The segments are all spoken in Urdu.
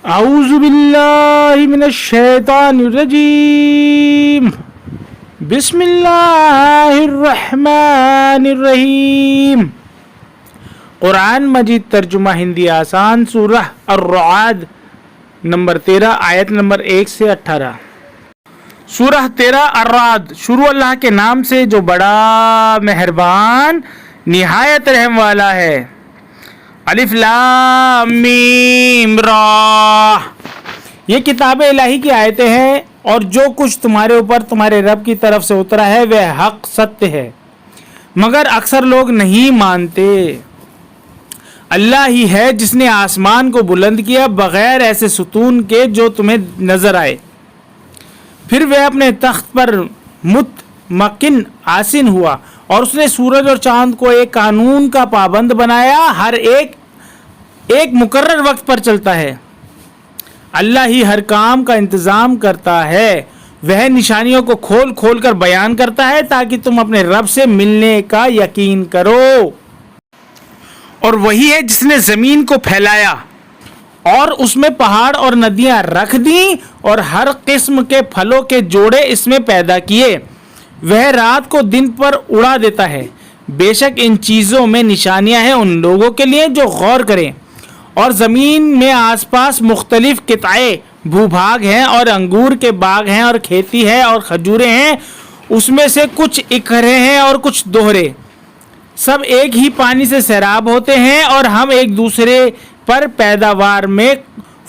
اعوذ باللہ من الشیطان الرجیم بسم اللہ الرحمن الرحیم۔ قرآن مجید ترجمہ ہندی آسان، سورہ الرعد نمبر 13 آیت نمبر 1 سے 18۔ سورہ 13 الرعد۔ شروع اللہ کے نام سے جو بڑا مہربان نہایت رحم والا ہے۔ الف لام میم را۔ یہ کتاب الہی کی آیتیں ہیں اور جو کچھ تمہارے اوپر تمہارے رب کی طرف سے اترا ہے وہ حق ستیہ ہے، مگر اکثر لوگ نہیں مانتے۔ اللہ ہی ہے جس نے آسمان کو بلند کیا بغیر ایسے ستون کے جو تمہیں نظر آئے، پھر وہ اپنے تخت پر مطمئن آسین ہوا، اور اس نے سورج اور چاند کو ایک قانون کا پابند بنایا، ہر ایک مقرر وقت پر چلتا ہے۔ اللہ ہی ہر کام کا انتظام کرتا ہے، وہ نشانیوں کو کھول کھول کر بیان کرتا ہے تاکہ تم اپنے رب سے ملنے کا یقین کرو۔ اور وہی ہے جس نے زمین کو پھیلایا اور اس میں پہاڑ اور ندیاں رکھ دیں اور ہر قسم کے پھلوں کے جوڑے اس میں پیدا کیے۔ وہ رات کو دن پر اڑا دیتا ہے۔ بے شک ان چیزوں میں نشانیاں ہیں ان لوگوں کے لیے جو غور کریں۔ اور زمین میں آس پاس مختلف قطعے بھوبھاگ ہیں، اور انگور کے باغ ہیں، اور کھیتی ہے، اور کھجوریں ہیں، اس میں سے کچھ اکھرے ہیں اور کچھ دوہرے، سب ایک ہی پانی سے سیراب ہوتے ہیں، اور ہم ایک دوسرے پر پیداوار میں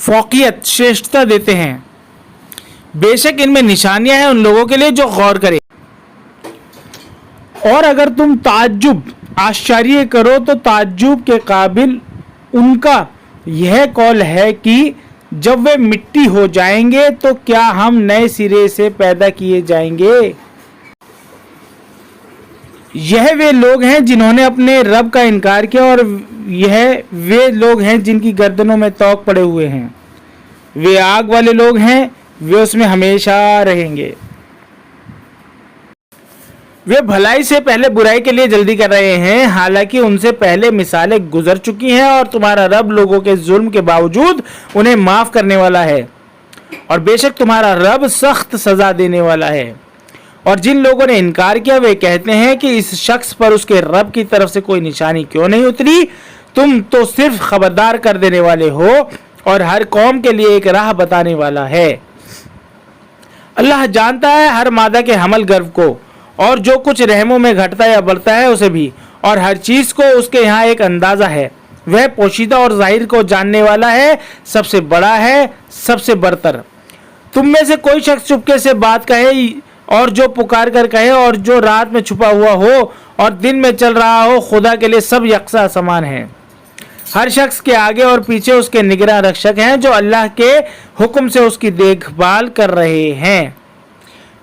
فوقیت شریشٹتا دیتے ہیں۔ بے شک ان میں نشانیاں ہیں ان لوگوں کے لیے جو غور کریں۔ اور اگر تم آشچریہ کرو تو تعجب کے قابل ان کا یہ قول ہے کہ جب وہ مٹی ہو جائیں گے تو کیا ہم نئے سرے سے پیدا کیے جائیں گے؟ یہ وہ لوگ ہیں جنہوں نے اپنے رب کا انکار کیا، اور یہ وہ لوگ ہیں جن کی گردنوں میں توق پڑے ہوئے ہیں، وہ آگ والے لوگ ہیں، وہ اس میں ہمیشہ رہیں گے۔ وہ بھلائی سے پہلے برائی کے لیے جلدی کر رہے ہیں، حالانکہ ان سے پہلے مثالیں گزر چکی ہیں، اور تمہارا رب لوگوں کے ظلم کے باوجود انہیں معاف کرنے والا ہے، اور بے شک تمہارا رب سخت سزا دینے والا ہے۔ اور جن لوگوں نے انکار کیا وہ کہتے ہیں کہ اس شخص پر اس کے رب کی طرف سے کوئی نشانی کیوں نہیں اتری؟ تم تو صرف خبردار کر دینے والے ہو اور ہر قوم کے لیے ایک راہ بتانے والا ہے۔ اللہ جانتا ہے ہر مادہ کے حمل گرو کو، اور جو کچھ رحموں میں گھٹتا یا بڑھتا ہے اسے بھی، اور ہر چیز کو اس کے یہاں ایک اندازہ ہے۔ وہ پوشیدہ اور ظاہر کو جاننے والا ہے، سب سے بڑا ہے، سب سے برتر۔ تم میں سے کوئی شخص چپکے سے بات کہے، اور جو پکار کر کہے، اور جو رات میں چھپا ہوا ہو اور دن میں چل رہا ہو، خدا کے لیے سب یکساں سمان ہیں۔ ہر شخص کے آگے اور پیچھے اس کے نگراں رکشک ہیں جو اللہ کے حکم سے اس کی دیکھ بھال کر رہے ہیں۔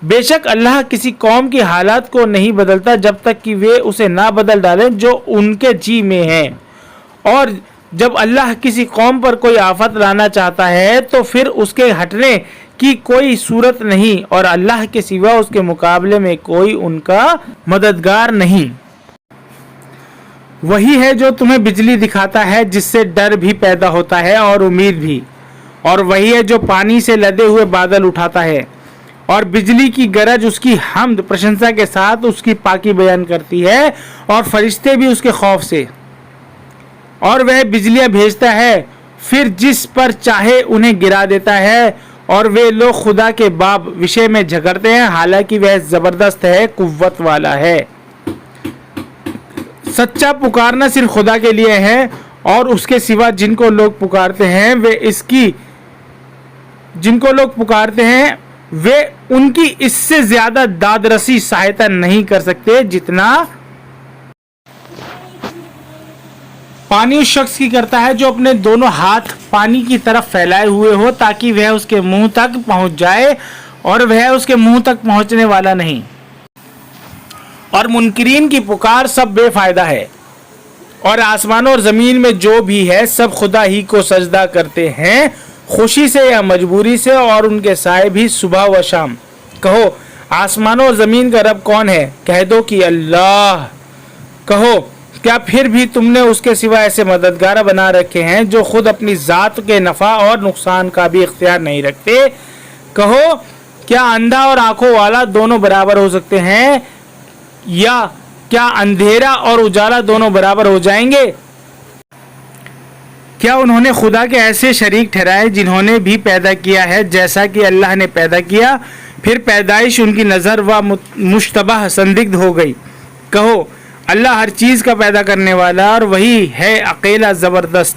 بے شک اللہ کسی قوم کی حالات کو نہیں بدلتا جب تک کہ وہ اسے نہ بدل ڈالیں جو ان کے جی میں ہے، اور جب اللہ کسی قوم پر کوئی آفت لانا چاہتا ہے تو پھر اس کے ہٹنے کی کوئی صورت نہیں، اور اللہ کے سوا اس کے مقابلے میں کوئی ان کا مددگار نہیں۔ وہی ہے جو تمہیں بجلی دکھاتا ہے جس سے ڈر بھی پیدا ہوتا ہے اور امید بھی، اور وہی ہے جو پانی سے لدے ہوئے بادل اٹھاتا ہے، اور بجلی کی گرج اس کی حمد پرشنسا کے ساتھ اس کی پاکی بیان کرتی ہے، اور فرشتے بھی اس کے خوف سے۔ اور وہ بجلیاں بھیجتا ہے، پھر جس پر چاہے انہیں گرا دیتا ہے، اور وہ لوگ خدا کے باب وشے میں جھگڑتے ہیں، حالانکہ وہ زبردست ہے، قوت والا ہے۔ سچا پکارنا صرف خدا کے لیے ہے، اور اس کے سوا جن کو لوگ پکارتے ہیں وہ ان کی اس سے زیادہ داد رسی سہایتا نہیں کر سکتے جتنا پانی اس شخص کی کرتا ہے جو اپنے دونوں ہاتھ پانی کی طرف پھیلائے ہوئے ہو تاکہ وہ اس کے منہ تک پہنچ جائے، اور وہ اس کے منہ تک پہنچنے والا نہیں۔ اور منکرین کی پکار سب بے فائدہ ہے، اور آسمانوں اور زمین میں جو بھی ہے سب خدا ہی کو سجدہ کرتے ہیں، خوشی سے یا مجبوری سے، اور ان کے سائے بھی صبح و شام۔ کہو آسمانوں اور زمین کا رب کون ہے؟ کہہ دو کہ اللہ۔ کہو کیا پھر بھی تم نے اس کے سوا ایسے مددگار بنا رکھے ہیں جو خود اپنی ذات کے نفع اور نقصان کا بھی اختیار نہیں رکھتے؟ کہو کیا اندھا اور آنکھوں والا دونوں برابر ہو سکتے ہیں، یا کیا اندھیرا اور اجالا دونوں برابر ہو جائیں گے؟ کیا انہوں نے خدا کے ایسے شریک ٹھہرائے جنہوں نے بھی پیدا کیا ہے جیسا کہ اللہ نے پیدا کیا، پھر پیدائش ان کی نظر و مشتبہ سندگدھ ہو گئی؟ کہو اللہ ہر چیز کا پیدا کرنے والا اور وہی ہے اکیلا زبردست۔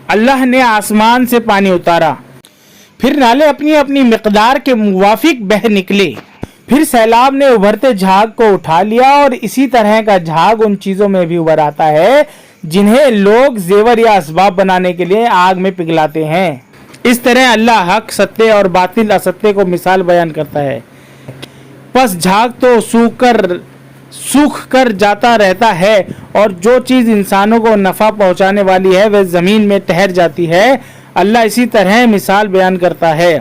اللہ نے آسمان سے پانی اتارا، پھر نالے اپنی اپنی مقدار کے موافق بہہ نکلے، پھر سیلاب نے ابھرتے جھاگ کو اٹھا لیا، اور اسی طرح کا جھاگ ان چیزوں میں بھی ابھر آتا ہے جنہیں لوگ زیور یا اسباب بنانے کے لیے آگ میں پگھلاتے ہیں۔ اس طرح اللہ حق ستے اور باطل استے کو مثال بیان کرتا ہے۔ پس جھاگ تو سوکھ کر جاتا رہتا ہے، اور جو چیز انسانوں کو نفع پہنچانے والی ہے وہ زمین میں ٹھہر جاتی ہے۔ اللہ اسی طرح مثال بیان کرتا ہے۔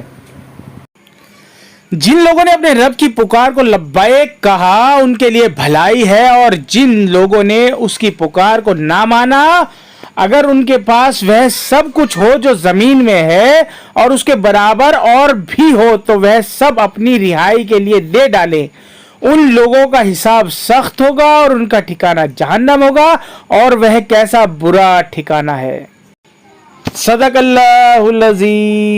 جن لوگوں نے اپنے رب کی پکار کو لبیک کہا ان کے لیے بھلائی ہے، اور جن لوگوں نے اس کی پکار کو نہ مانا، اگر ان کے پاس وہ سب کچھ ہو جو زمین میں ہے اور اس کے برابر اور بھی ہو تو وہ سب اپنی رہائی کے لیے دے ڈالے، ان لوگوں کا حساب سخت ہوگا اور ان کا ٹھکانہ جہنم ہوگا، اور وہ کیسا برا ٹھکانہ ہے۔ صدق اللہ العظیم۔